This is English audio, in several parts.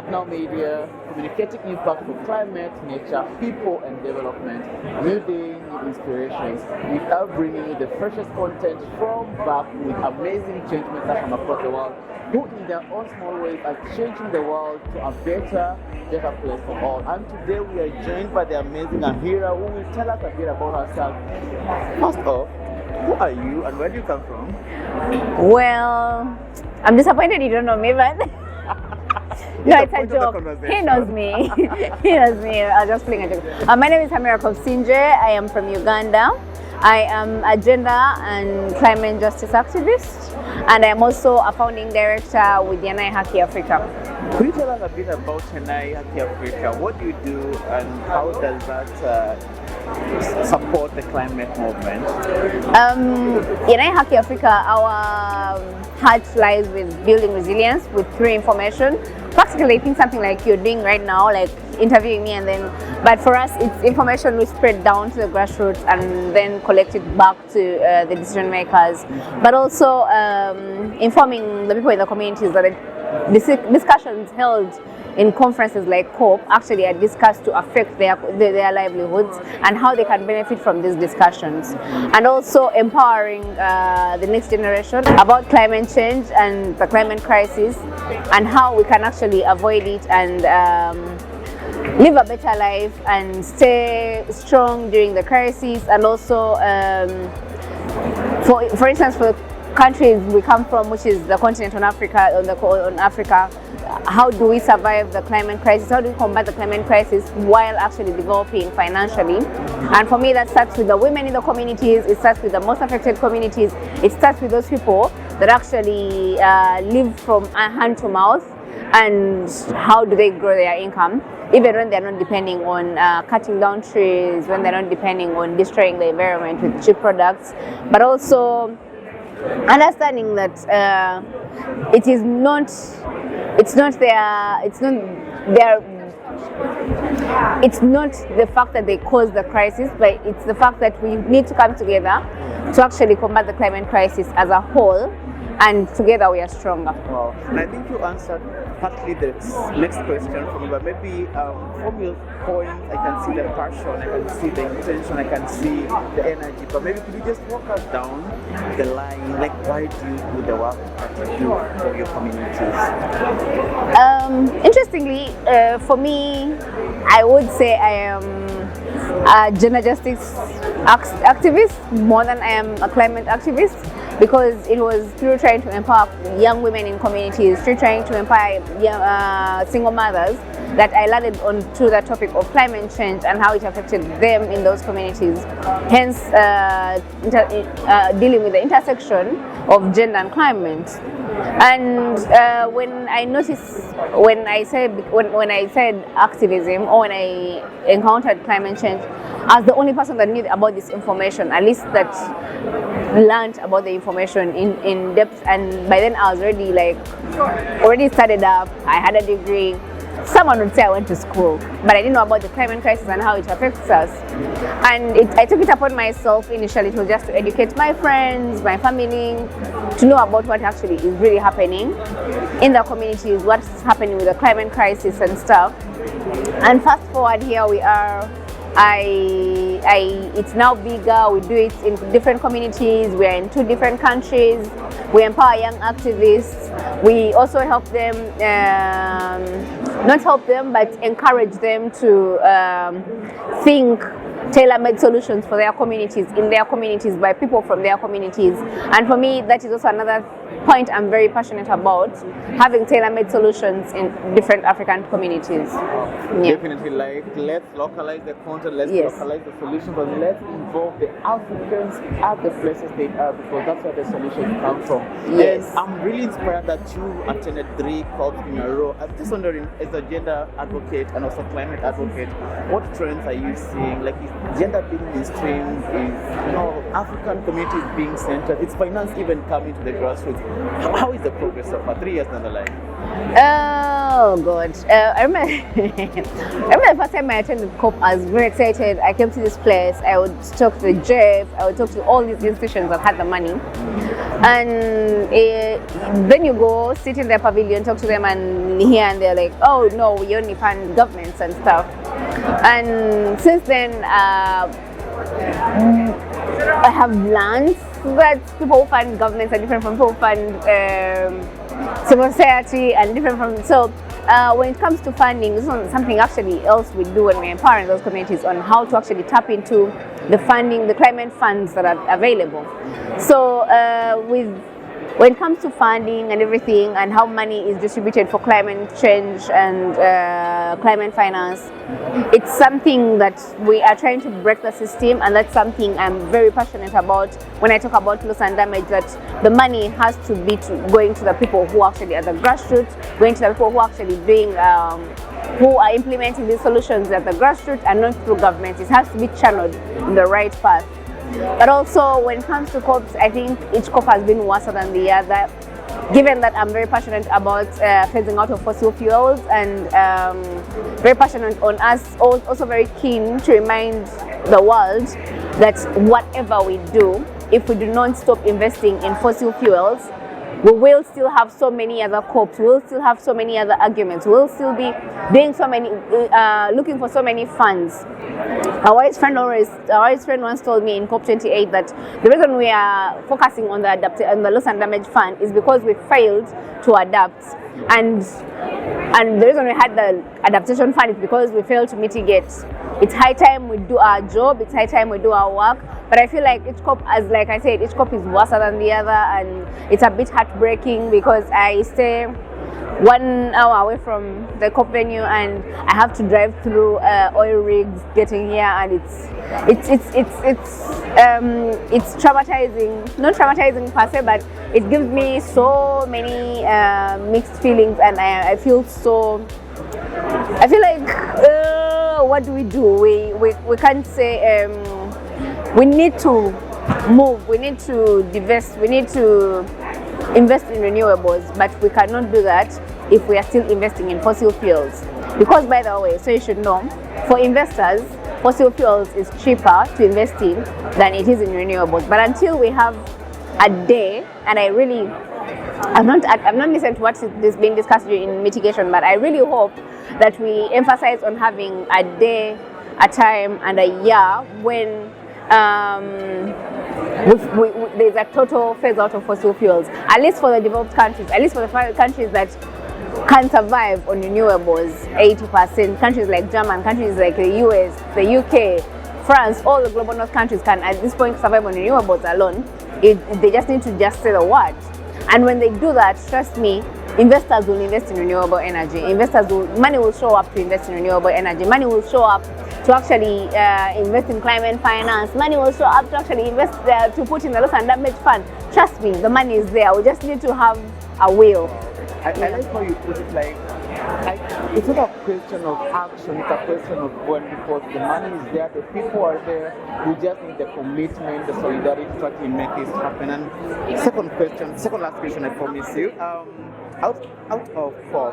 Partner Media, communicating impact for climate, nature, people, and development. New day, new inspirations. We are bringing you the freshest content from back with amazing change makers from across the world who in their own small ways are changing the world to a better place for all. And today we are joined by the amazing Hamira who will tell us a bit about herself. First off, who are you and where do you come from? Well, I'm disappointed you don't know me, but no, it's a joke. He knows me. He knows me. I was just playing a joke. My name is Hamira Kobusingye. I am from Uganda. I am a gender and climate justice activist, and I'm also a founding director with Yanai Haki Africa. Could you tell us a bit about Yanai Haki Africa? What do you do and how does that support the climate movement? Yanai Haki Africa, our heart lies with building resilience with through information. Practically, I think something like you're doing right now, like interviewing me, and then, but for us, it's information we spread down to the grassroots and then collect it back to the decision makers. But also informing the people in the communities that the discussions held in conferences like COP actually are discussed to affect their livelihoods and how they can benefit from these discussions, and also empowering the next generation about climate change and the climate crisis and how we can actually avoid it and live a better life and stay strong during the crisis. And also for instance, for the countries we come from, which is the continent on Africa, how do we survive the climate crisis? How do we combat the climate crisis while actually developing financially? And for me, that starts with the women in the communities, it starts with the most affected communities, it starts with those people that actually live from hand to mouth, and how do they grow their income, even when they're not depending on cutting down trees, when they're not depending on destroying the environment with cheap products, but also understanding that it's not the fact that they caused the crisis, but it's the fact that we need to come together to actually combat the climate crisis as a whole, and together we are stronger. Wow. And I think you answered partly the next question for me, but maybe from your point, I can see the passion, I can see the intention, I can see the energy, but maybe could you just walk us down the line, like why do you do the work that you do for your communities? Interestingly, for me, I would say I am a gender justice activist more than I am a climate activist, because it was through trying to empower young women in communities, through trying to empower single mothers, that I landed onto the topic of climate change and how it affected them in those communities. Hence, dealing with the intersection of gender and climate. And when I said activism, or when I encountered climate change, I was the only person that knew about this information, at least that learned about the information in depth. And by then I was already started up, I had a degree. Someone would say I went to school, but I didn't know about the climate crisis and how it affects us. And I took it upon myself initially to just to educate my friends, my family, to know about what actually is really happening in the communities, what's happening with the climate crisis and stuff. And fast forward, here we are. It's now bigger. We do it in different communities. We are in 2 different countries. We empower young activists. We also help them, not help them, but encourage them to think tailor-made solutions for their communities, in their communities, by people from their communities. And for me, that is also another point I'm very passionate about, having tailor-made solutions in different African communities. Yeah. Definitely, like, let's localize the content, let's localize the solution, but let's involve the Africans at the places they are, because that's where the solutions come from. Yes. And I'm really inspired that you attended 3 COPs in a row. I'm just wondering, as a gender advocate and also climate advocate, what trends are you seeing? Like, is gender being mainstreamed, is African communities being centered, it's finance even coming to the grassroots. How is the progress so far, 3 years down the line? Oh God! I remember, I remember the first time I attended COP. I was very excited. I came to this place. I would talk to the JEF. I would talk to all these institutions that had the money, and then you go sit in their pavilion, talk to them, and here and they're like, "Oh no, we only fund governments and stuff." And since then, I have learned that people who fund governments are different from people who fund civil society and different from. So when it comes to funding, this is something actually else we do when we're empowering those communities on how to actually tap into the funding, the climate funds that are available. So when it comes to funding and everything and how money is distributed for climate change and climate finance, it's something that we are trying to break the system, and that's something I'm very passionate about when I talk about loss and damage, that the money has to be going to the people who actually are the grassroots, going to the people who are actually doing who are implementing these solutions at the grassroots and not through governments. It has to be channeled in the right path. But also when it comes to COPs, I think each COP has been worse than the other. Given that I'm very passionate about phasing out of fossil fuels and very passionate on us, also very keen to remind the world that whatever we do, if we do not stop investing in fossil fuels, we will still have so many other COPs, we will still have so many other arguments, we will still be doing so many, looking for so many funds. Our wise friend once told me in COP28 that the reason we are focusing on the loss and damage fund is because we failed to adapt, and the reason we had the adaptation fund is because we failed to mitigate. It's high time we do our job, it's high time we do our work, but I feel like each COP, as like I said, each COP is worse than the other, and it's a bit heartbreaking because I stay 1 hour away from the COP venue and I have to drive through oil rigs getting here, and it's traumatizing. Not traumatizing per se, but it gives me so many mixed feelings, and I feel like what do? We can't say we need to move, we need to divest, we need to invest in renewables, but we cannot do that if we are still investing in fossil fuels. Because, by the way, so you should know, for investors, fossil fuels is cheaper to invest in than it is in renewables. But until we have a day, and I've not listened to what is being discussed in mitigation, but I really hope that we emphasize on having a day, a time, and a year when there's a total phase out of fossil fuels, at least for the developed countries, at least for the countries that can survive on renewables. 80%, countries like Germany, countries like the US, the UK, France, all the global north countries can at this point survive on renewables alone. They just need to just say the word. And when they do that, trust me, investors will invest in renewable energy. Money will show up to invest in renewable energy. Money will show up to actually invest in climate finance. Money will show up to actually invest to put in the loss and damage fund. Trust me, the money is there. We just need to have a will. I like how you put it, like, it's not a question of action, it's a question of when, because the money is there, the people are there, we just need the commitment, the solidarity to actually make this happen. And second last question, I promise you, out of 4,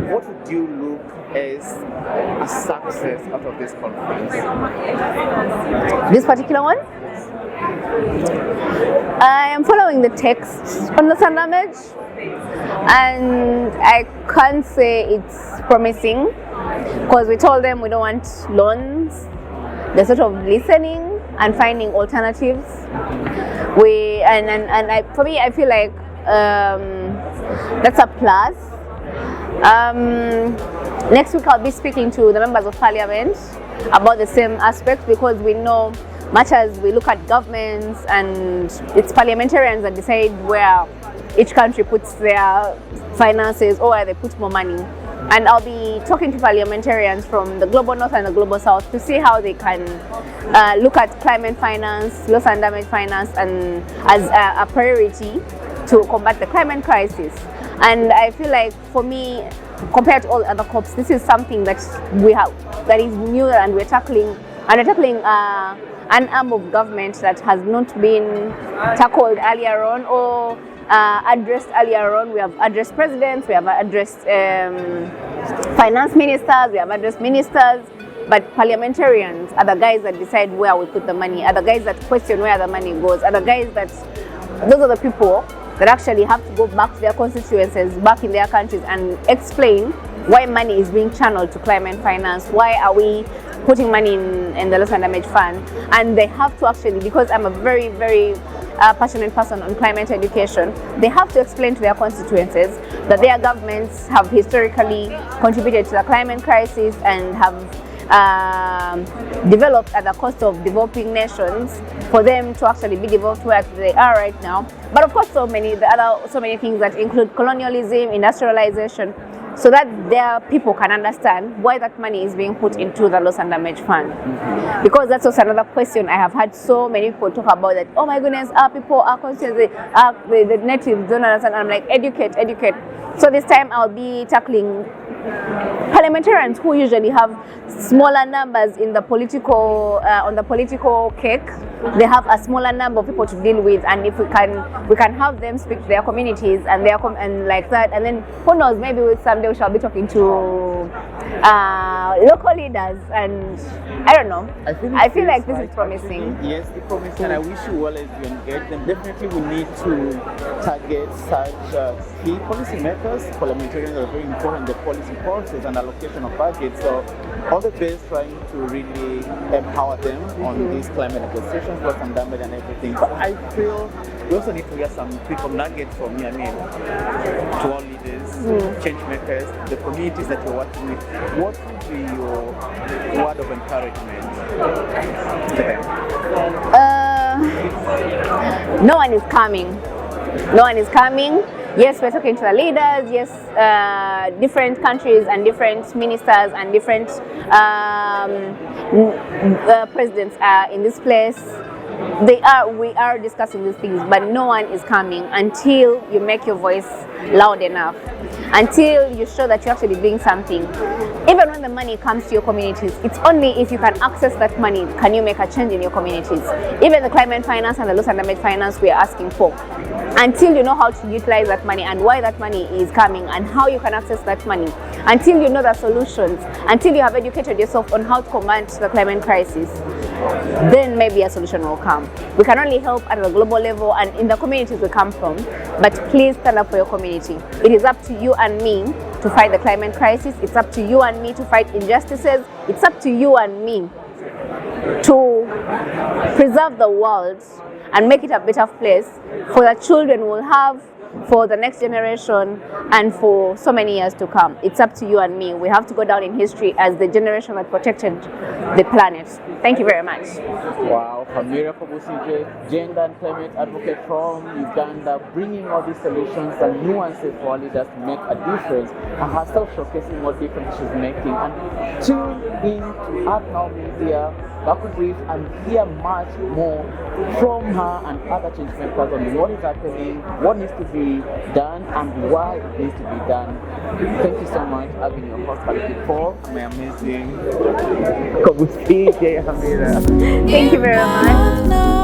what would you look as a success out of this conference? This particular one? I am following the text on the sun damage, and I can't say it's promising because we told them we don't want loans. They're sort of listening and finding alternatives. For me, I feel like that's a plus. Next week I'll be speaking to the members of parliament about the same aspect, because we know, much as we look at governments and it's parliamentarians that decide where each country puts their finances or where they put more money. And I'll be talking to parliamentarians from the global north and the global south to see how they can look at climate finance, loss and damage finance, and as a priority to combat the climate crisis. And I feel like, for me, compared to all other COPs, this is something that we have, that is new, and we're tackling and we're tackling an arm of government that has not been tackled earlier on or addressed earlier on. We have addressed presidents, we have addressed finance ministers, we have addressed ministers, but parliamentarians are the guys that decide where we put the money, are the guys that question where the money goes, are the guys that, those are the people that actually have to go back to their constituencies, back in their countries, and explain why money is being channeled to climate finance, why are we putting money in the loss and damage fund. And they have to actually, because I'm a very, very passionate person on climate education, they have to explain to their constituencies that their governments have historically contributed to the climate crisis and have developed at the cost of developing nations for them to actually be developed where they are right now. But of course, so many things that include colonialism, industrialization, so that their people can understand why that money is being put into the loss and damage fund. Because that's also another question I have had so many people talk about, that, oh my goodness, our people are conscious, the natives don't understand. And I'm like, educate. So this time I'll be tackling parliamentarians who usually have smaller numbers in the political on the political cake. They have a smaller number of people to deal with, and if we can have them speak to their communities and and like that, and then who knows, maybe someday we shall be talking to local leaders, and I don't know. I feel like this is promising. Yes, it's promising, and I wish you well as you engage them. Definitely, we need to target such key policymakers. Parliamentarians are very important in the policy process and allocation of budgets. So, all the best trying to really empower them on these climate negotiations, loss and damage, and everything. But I feel we also need to hear some quick nuggets from you. I mean, to all leaders, change makers, the communities that you're working with. What would be your word of encouragement to them? No one is coming. No one is coming. Yes, we're talking to the leaders. Yes, different countries and different ministers and different presidents are in this place. We are discussing these things, but no one is coming until you make your voice loud enough, until you show that you're actually doing something. Even when the money comes to your communities, it's only if you can access that money can you make a change in your communities. Even the climate finance and the loss and damage finance we are asking for, until you know how to utilize that money and why that money is coming and how you can access that money, until you know the solutions, until you have educated yourself on how to combat the climate crisis, then maybe a solution will come. We can only help at the global level and in the communities we come from, but please stand up for your community. It is up to you and me to fight the climate crisis. It's up to you and me to fight injustices. It's up to you and me to preserve the world and make it a better place for the children we'll have, for the next generation, and for so many years to come. It's up to you and me. We have to go down in history as the generation that protected the planet. Thank you very much. Wow, Hamira Kobusingye, gender and climate advocate from Uganda, bringing all these solutions and nuances for our leaders to make a difference, and herself showcasing what difference she's making. And tune in to Art Now Media, Brief, and hear much more from her and other change makers on what is happening, what needs to be done, and why it needs to be done. Thank you so much. I've been your host, Paul, my amazing Kobusingye Hamira. Thank you very much.